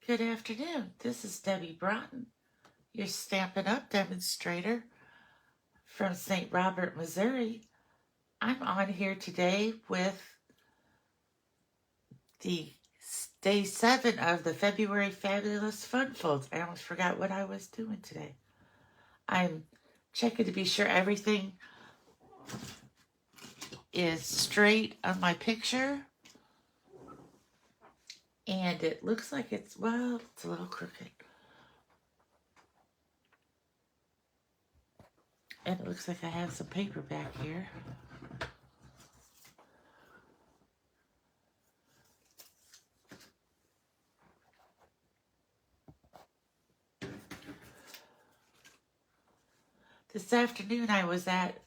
Good afternoon. This is Debbie Broughton, your Stampin' Up! Demonstrator from St. Robert, Missouri. I'm on here today with the day 7 of the February Fabulous Fun Folds. I almost forgot what I was doing today. I'm checking to be sure everything is straight on my picture. And it looks like it's a little crooked. And it looks like I have some paper back here. This afternoon I was at,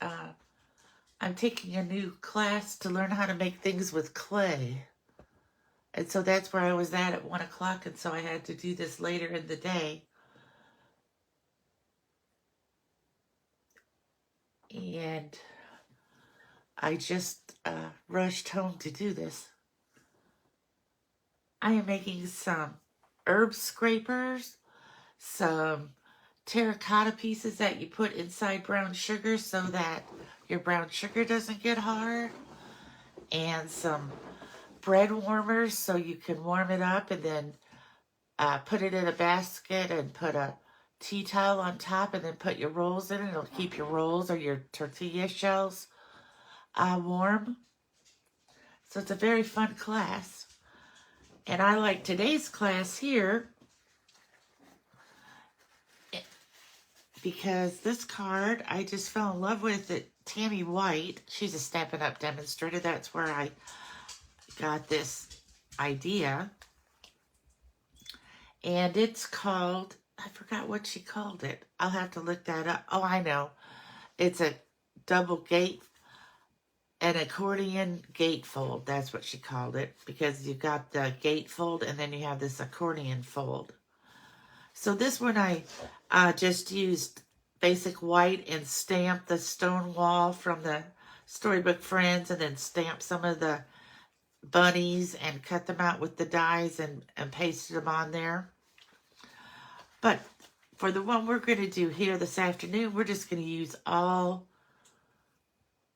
I'm taking a new class to learn how to make things with clay. And so that's where I was at 1 o'clock, and so I had to do this later in the day. And I just rushed home to do this. I am making some herb scrapers, some terracotta pieces that you put inside brown sugar so that your brown sugar doesn't get hard, and some bread warmers so you can warm it up and then put it in a basket and put a tea towel on top and then put your rolls in it. It'll keep your rolls or your tortilla shells warm. So it's a very fun class. And I like today's class here because this card, I just fell in love with it. Tammy White, she's a Stampin' Up! Demonstrator. That's where I got this idea. And it's called, I forgot what she called it. I'll have to look that up. Oh, I know. It's a double gate, an accordion gatefold. That's what she called it, because you've got the gatefold and then you have this accordion fold. So this one I just used basic white and stamped the stone wall from the Storybook Friends, and then stamped some of the bunnies and cut them out with the dies and pasted them on there. But for the one we're going to do here this afternoon, we're just going to use all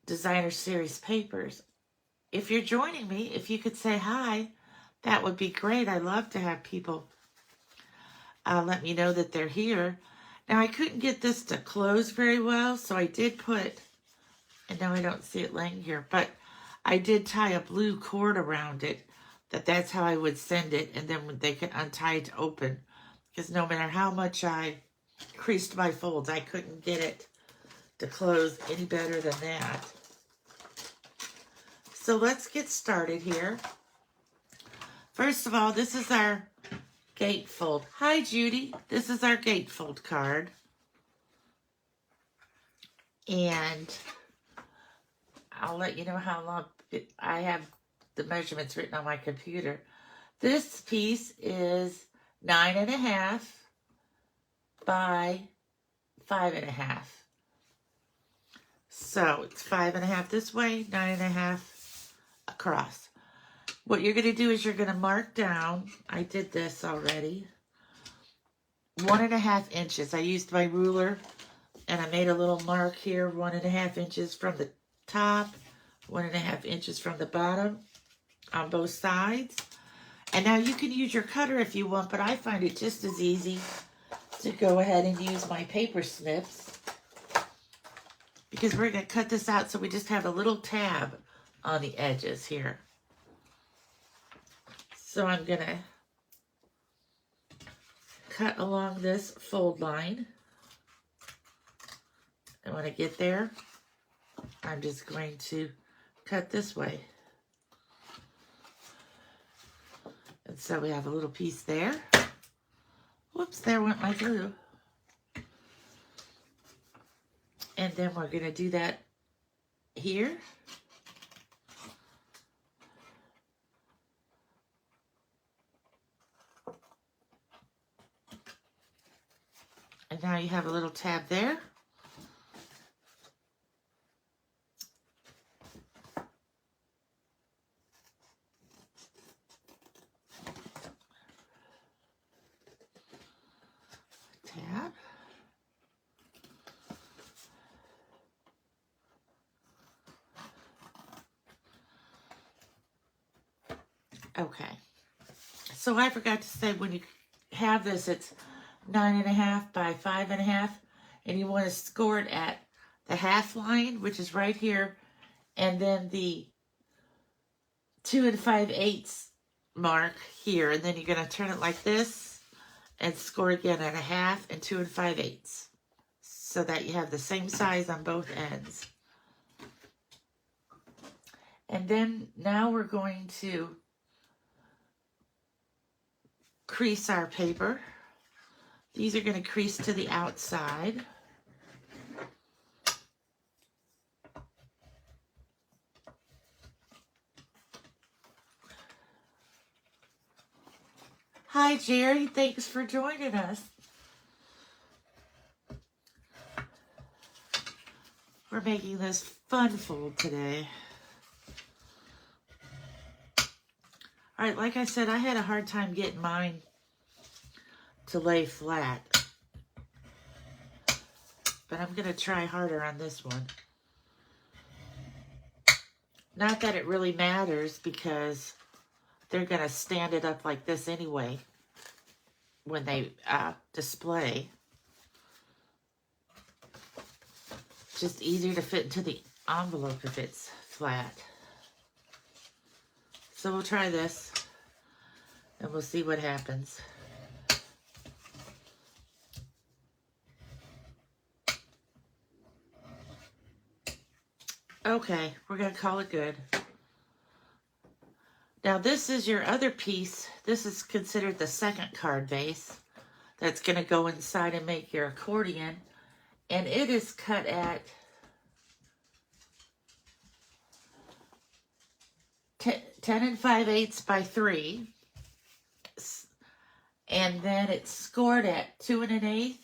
Designer Series papers. If you're joining me, if you could say hi, that would be great. I love to have people let me know that they're here. Now, I couldn't get this to close very well, so I did put, and now I don't see it laying here, but I did tie a blue cord around it, that's how I would send it, and then they could untie it to open. Because no matter how much I creased my folds, I couldn't get it to close any better than that. So let's get started here. First of all, this is our gatefold. Hi, Judy. This is our gatefold card. And I'll let you know how long I have the measurements written on my computer. This piece is 9.5 by 5.5. So it's 5.5 this way, 9.5 across. What you're going to do is you're going to mark down, I did this already, 1.5 inches. I used my ruler and I made a little mark here, 1.5 inches from the top, 1.5 inches from the bottom on both sides. And now you can use your cutter if you want, but I find it just as easy to go ahead and use my paper snips, because we're going to cut this out so we just have a little tab on the edges here. So I'm going to cut along this fold line. And when I get there, I'm just going to cut this way. And so we have a little piece there. Whoops, there went my glue. And then we're going to do that here. And now you have a little tab there. Okay. So I forgot to say, when you have this, it's 9.5 by 5.5, and you want to score it at the half line, which is right here, and then the 2 5/8 mark here, and then you're going to turn it like this and score again at a half and 2 5/8, so that you have the same size on both ends. And then now we're going to crease our paper. These are going to crease to the outside. Hi, Jerry. Thanks for joining us. We're making this fun fold today. All right, like I said, I had a hard time getting mine to lay flat, but I'm going to try harder on this one. Not that it really matters, because they're going to stand it up like this anyway when they display. Just easier to fit into the envelope if it's flat. So we'll try this, and we'll see what happens. Okay, we're going to call it good. Now this is your other piece. This is considered the second card base. That's going to go inside and make your accordion. And it is cut at 10 5/8 by 3. And then it's scored at 2 1/8,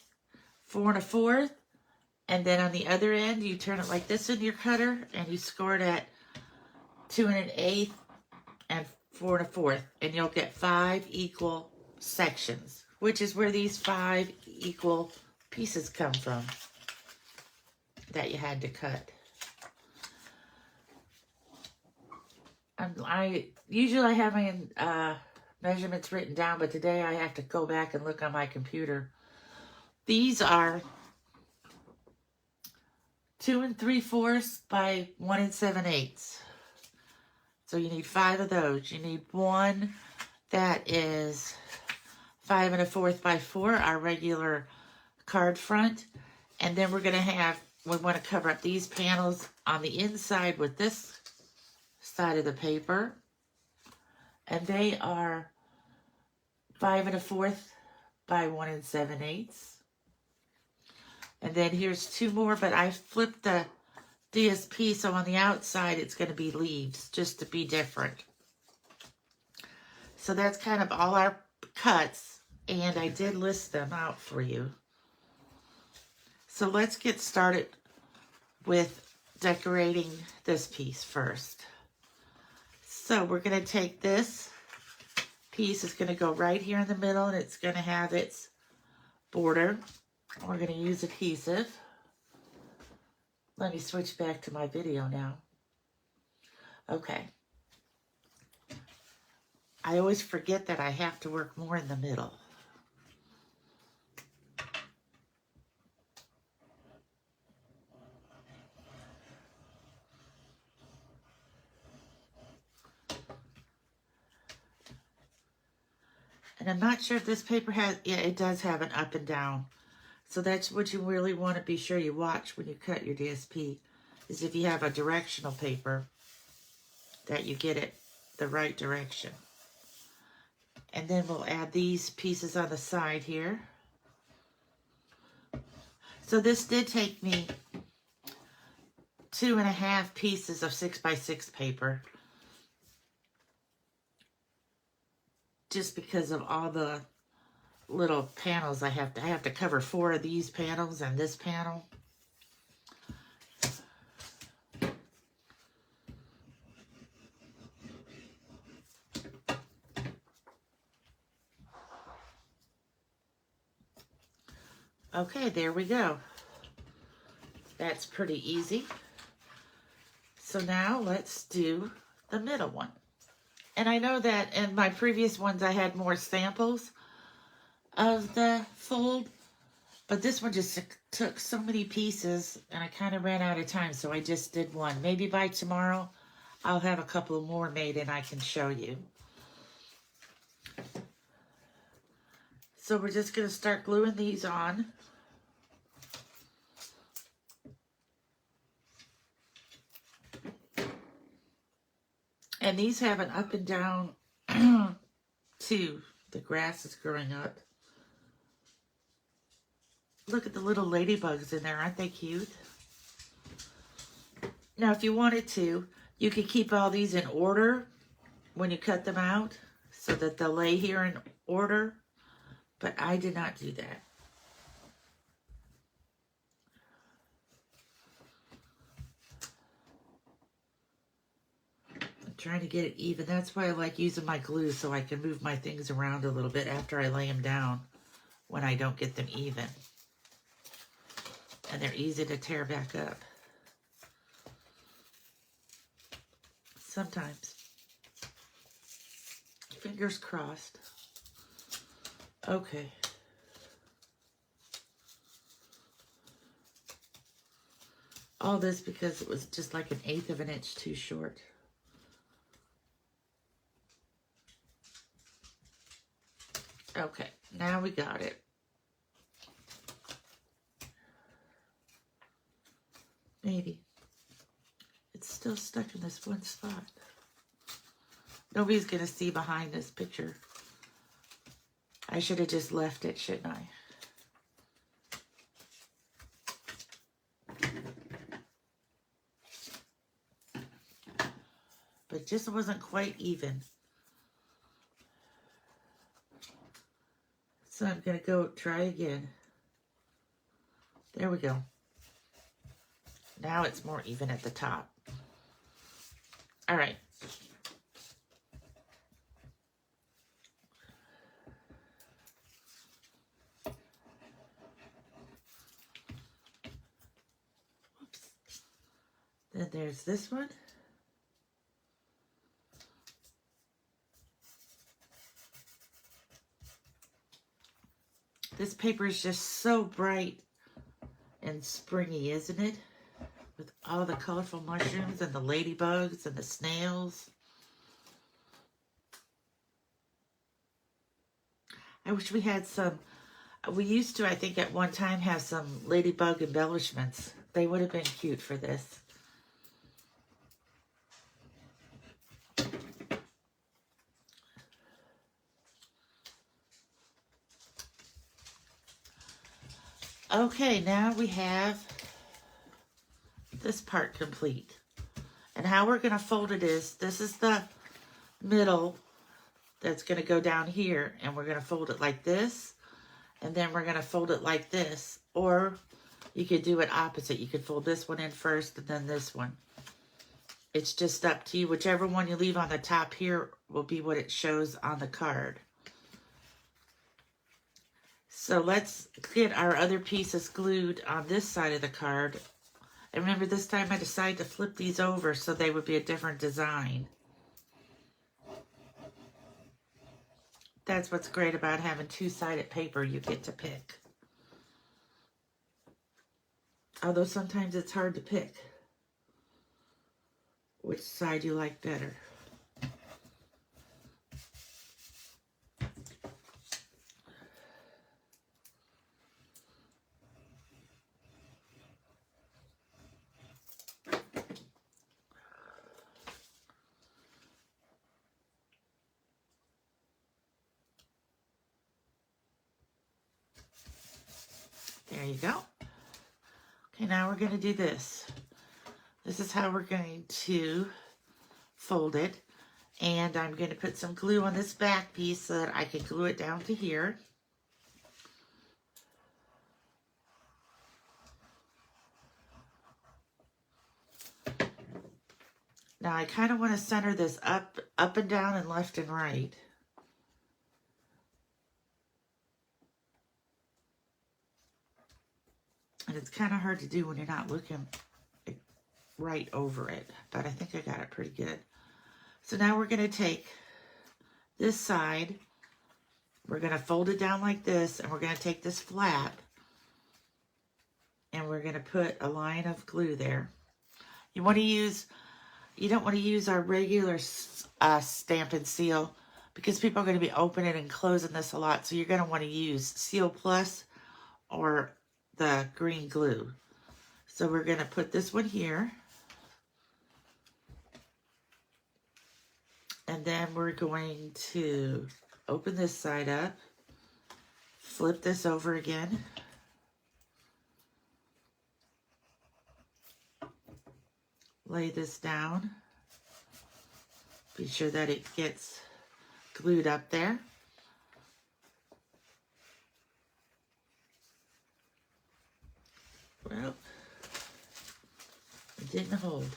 4 1/4. And then on the other end, you turn it like this in your cutter, and you score it at 2 1/8 and 4 1/4. And you'll get 5 equal sections, which is where these 5 equal pieces come from that you had to cut. I usually have my measurements written down, but today I have to go back and look on my computer. These are 2 3/4 by 1 7/8. So you need 5 of those. You need one that is 5 1/4 by 4, our regular card front. And then we're going to we want to cover up these panels on the inside with this side of the paper. And they are 5 1/4 by 1 7/8. And then here's 2 more, but I flipped the DSP, so on the outside it's going to be leaves, just to be different. So that's kind of all our cuts, and I did list them out for you. So let's get started with decorating this piece first. So we're going to take this piece, it's going to go right here in the middle, and it's going to have its border. We're going to use adhesive. Let me switch back to my video now. Okay. I always forget that I have to work more in the middle. And I'm not sure if this paper has, yeah, it does have an up and down. So that's what you really want to be sure you watch when you cut your DSP, is if you have a directional paper, that you get it the right direction. And then we'll add these pieces on the side here. So this did take me 2.5 pieces of 6 by 6 paper, just because of all the little panels I have to cover 4 of these panels and this panel. Okay, there we go. That's pretty easy. So now let's do the middle one. And I know that in my previous ones I had more samples of the fold, but this one just took so many pieces and I kind of ran out of time, so I just did one. Maybe by tomorrow I'll have a couple more made and I can show you. So we're just going to start gluing these on. And these have an up and down too. The grass is growing up. Look at the little ladybugs in there. Aren't they cute? Now, if you wanted to, you could keep all these in order when you cut them out so that they'll lay here in order. But I did not do that. I'm trying to get it even. That's why I like using my glue, so I can move my things around a little bit after I lay them down when I don't get them even. And they're easy to tear back up. Sometimes. Fingers crossed. Okay. All this because it was just like 1/8 of an inch too short. Okay, now we got it. Maybe. It's still stuck in this one spot. Nobody's going to see behind this picture. I should have just left it, shouldn't I? But it just wasn't quite even. So I'm going to go try again. There we go. Now it's more even at the top. All right. Then there's this one. This paper is just so bright and springy, isn't it? With all the colorful mushrooms and the ladybugs and the snails. I wish we had some. We used to, I think, at one time have some ladybug embellishments. They would have been cute for this. Okay, now we have this part complete. And how we're going to fold it is, this is the middle that's going to go down here, and we're going to fold it like this, and then we're going to fold it like this. Or you could do it opposite. You could fold this one in first and then this one. It's just up to you. Whichever one you leave on the top here will be what it shows on the card. So let's get our other pieces glued on this side of the card. And remember, this time I decided to flip these over so they would be a different design. That's what's great about having two-sided paper. You get to pick. Although sometimes it's hard to pick which side you like better. There you go. Okay, now we're going to do this. This is how we're going to fold it. And I'm going to put some glue on this back piece so that I can glue it down to here. Now I kind of want to center this up and down and left and right. And it's kind of hard to do when you're not looking right over it, but I think I got it pretty good. So now we're going to take this side, we're going to fold it down like this, and we're going to take this flap, and we're going to put a line of glue there. You don't want to use our regular stamp and seal, because people are going to be opening and closing this a lot. So you're going to want to use Seal Plus or the green glue. So we're going to put this one here. And then we're going to open this side up, flip this over again. Lay this down. Be sure that it gets glued up there. Well, it didn't hold.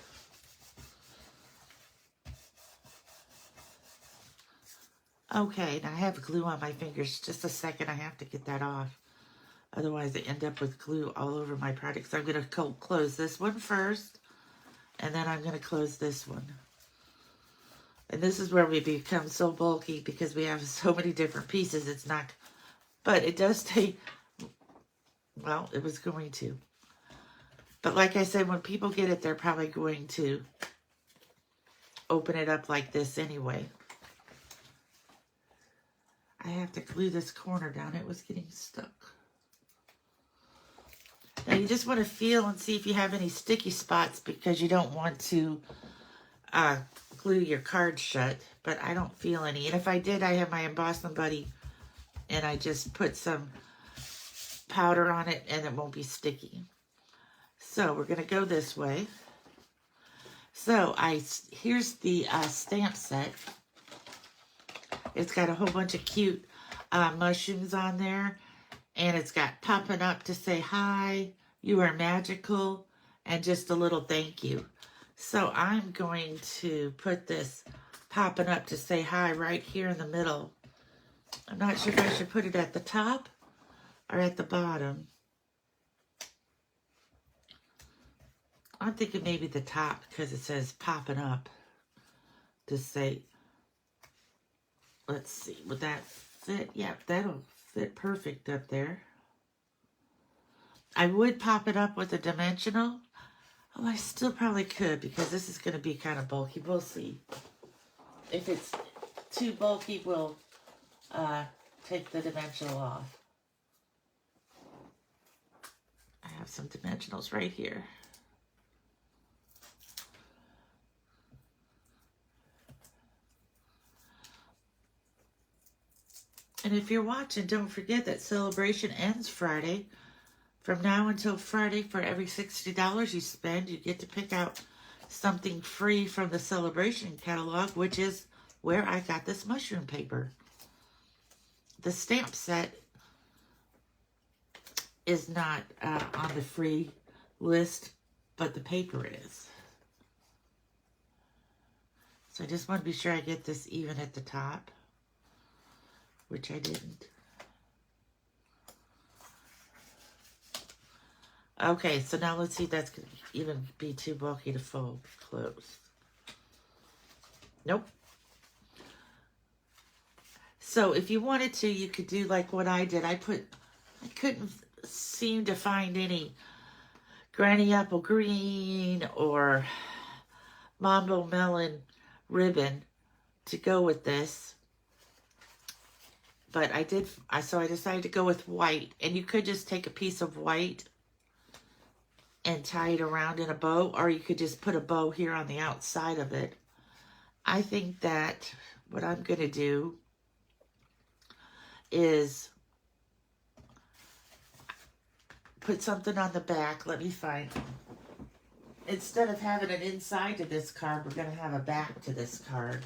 Okay, now I have glue on my fingers. Just a second, I have to get that off. Otherwise, I end up with glue all over my product. So I'm going to close this one first, and then I'm going to close this one. And this is where we become so bulky because we have so many different pieces. It's not, but it does take, well, it was going to. But like I said, when people get it, they're probably going to open it up like this anyway. I have to glue this corner down. It was getting stuck. Now you just want to feel and see if you have any sticky spots, because you don't want to glue your card shut, but I don't feel any. And if I did, I have my embossing buddy, and I just put some powder on it, and it won't be sticky. So we're going to go this way. So here's the stamp set. It's got a whole bunch of cute mushrooms on there, and it's got popping up to say hi, you are magical, and just a little thank you. So I'm going to put this popping up to say hi right here in the middle. I'm not sure if I should put it at the top or at the bottom. I'm thinking maybe the top, because it says popping up to say, let's see, would that fit? Yeah, that'll fit perfect up there. I would pop it up with a dimensional. Oh, I still probably could, because this is going to be kind of bulky. We'll see. If it's too bulky, we'll take the dimensional off. I have some dimensionals right here. And if you're watching, don't forget that celebration ends Friday. From now until Friday, for every $60 you spend, you get to pick out something free from the celebration catalog, which is where I got this mushroom paper. The stamp set is not on the free list, but the paper is. So I just want to be sure I get this even at the top, which I didn't. Okay, so now let's see if that's going to even be too bulky to fold close. Nope. So if you wanted to, you could do like what I did. I couldn't seem to find any Granny Apple Green or Mambo Melon ribbon to go with this. But so I decided to go with white. And you could just take a piece of white and tie it around in a bow, or you could just put a bow here on the outside of it. I think that what I'm going to do is put something on the back. Let me find. Instead of having an inside to this card, we're going to have a back to this card.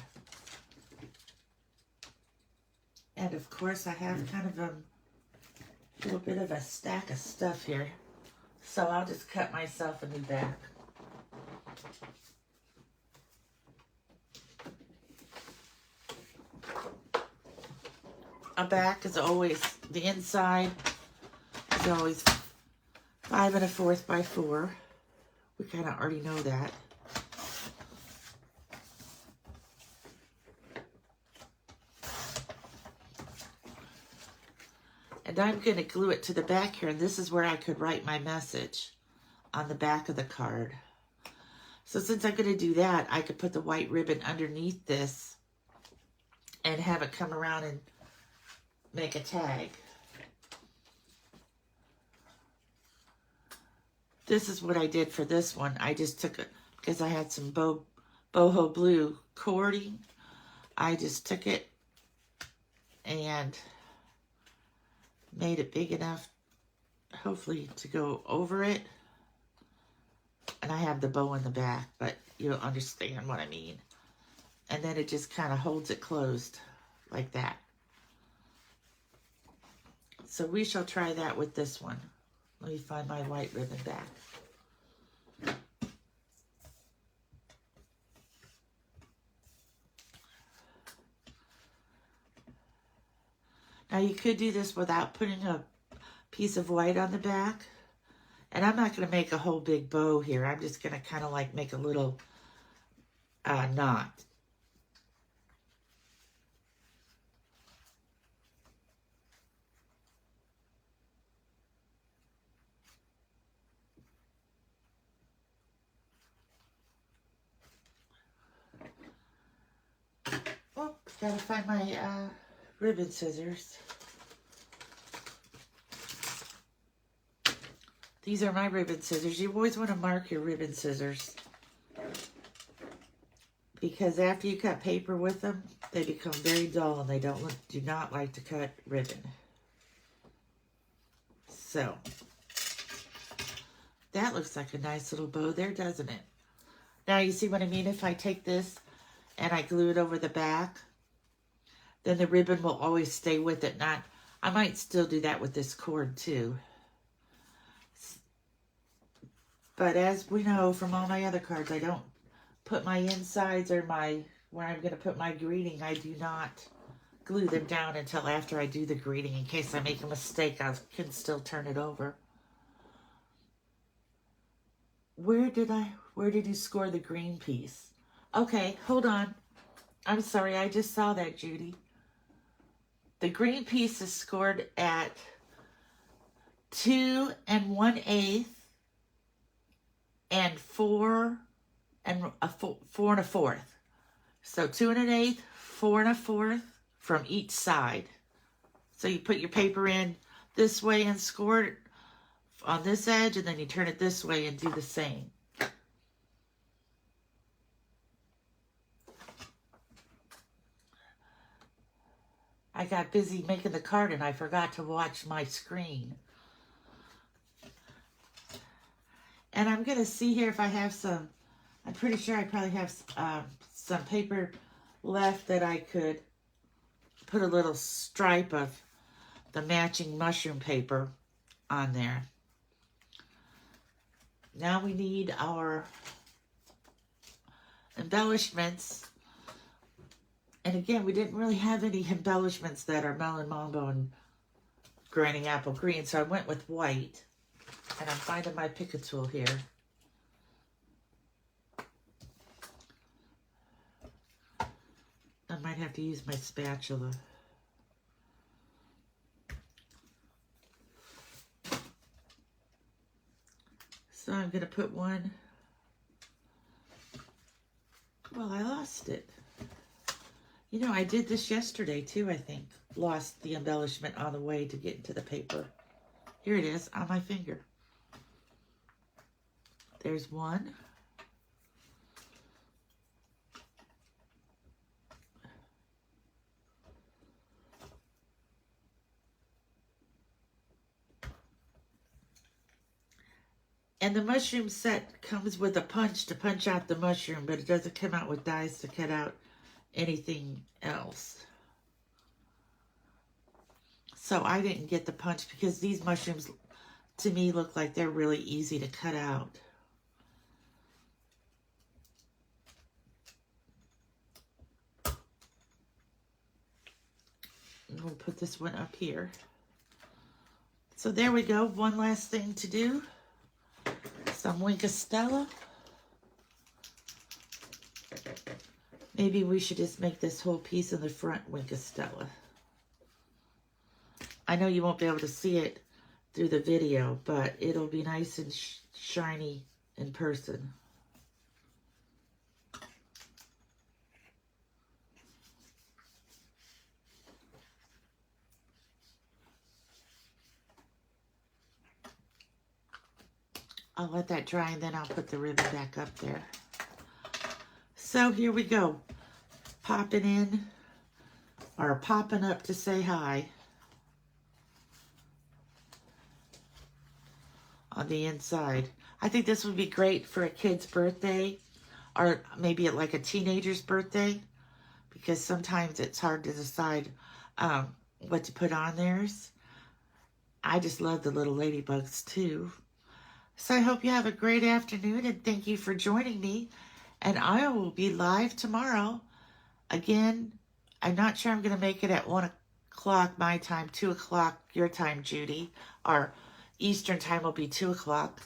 And of course, I have kind of a little bit of a stack of stuff here. So I'll just cut myself a new back. A back is always, the inside is always 5 1/4 by 4. We kind of already know that. And I'm going to glue it to the back here, and this is where I could write my message on the back of the card. So since I'm going to do that, I could put the white ribbon underneath this and have it come around and make a tag. This is what I did for this one. I just took it, because I had some boho blue cording. I just took it and made it big enough, hopefully, to go over it. And I have the bow in the back, but you'll understand what I mean. And then it just kind of holds it closed like that. So we shall try that with this one. Let me find my white ribbon back. Now you could do this without putting a piece of white on the back. And I'm not going to make a whole big bow here. I'm just going to kind of like make a little knot. Oh, gotta find my ribbon scissors. These are my ribbon scissors. You always want to mark your ribbon scissors, because after you cut paper with them, they become very dull and they do not like to cut ribbon. So that looks like a nice little bow there, doesn't it? Now you see what I mean? If I take this and I glue it over the back, then the ribbon will always stay with it. I might still do that with this cord too. But as we know from all my other cards, I don't put my insides or where I'm going to put my greeting, I do not glue them down until after I do the greeting. In case I make a mistake, I can still turn it over. Where did you score the green piece? Okay, hold on. I'm sorry, I just saw that, Judy. The green piece is scored at 2 1/8 and 4 1/4. So 2 1/8, 4 1/4 from each side. So you put your paper in this way and score it on this edge, and then you turn it this way and do the same. I got busy making the card and I forgot to watch my screen. And I'm going to see here if I have some, I'm pretty sure I probably have some paper left that I could put a little stripe of the matching mushroom paper on there. Now we need our embellishments. And again, we didn't really have any embellishments that are melon mambo and granny apple green, so I went with white. And I'm finding my pick a tool here. I might have to use my spatula. So I'm going to put one. Well, I lost it. You know, I did this yesterday too, I think. Lost the embellishment on the way to get into the paper. Here it is on my finger. There's one. And the mushroom set comes with a punch to punch out the mushroom, but it doesn't come out with dies to cut out anything else. So I didn't get the punch because these mushrooms, to me, look like they're really easy to cut out. And we'll put this one up here. So there we go. One last thing to do. Some Winkostella. Maybe we should just make this whole piece in the front Winkostella. I know you won't be able to see it through the video, but it'll be nice and shiny in person. I'll let that dry and then I'll put the ribbon back up there. So here we go. Popping in, or popping up to say hi on the inside. I think this would be great for a kid's birthday, or maybe like a teenager's birthday, because sometimes it's hard to decide what to put on theirs. I just love the little ladybugs too. So I hope you have a great afternoon, and thank you for joining me. And I will be live tomorrow. Again, I'm not sure I'm going to make it at 1 o'clock my time, 2 o'clock your time, Judy. Our Eastern time will be 2 o'clock,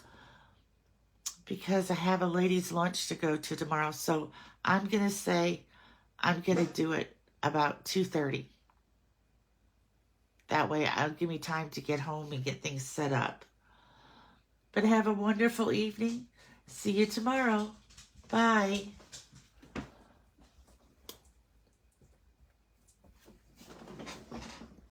because I have a ladies' lunch to go to tomorrow. So I'm going to say I'm going to do it about 2:30. That way it'll give me time to get home and get things set up. But have a wonderful evening. See you tomorrow. Bye.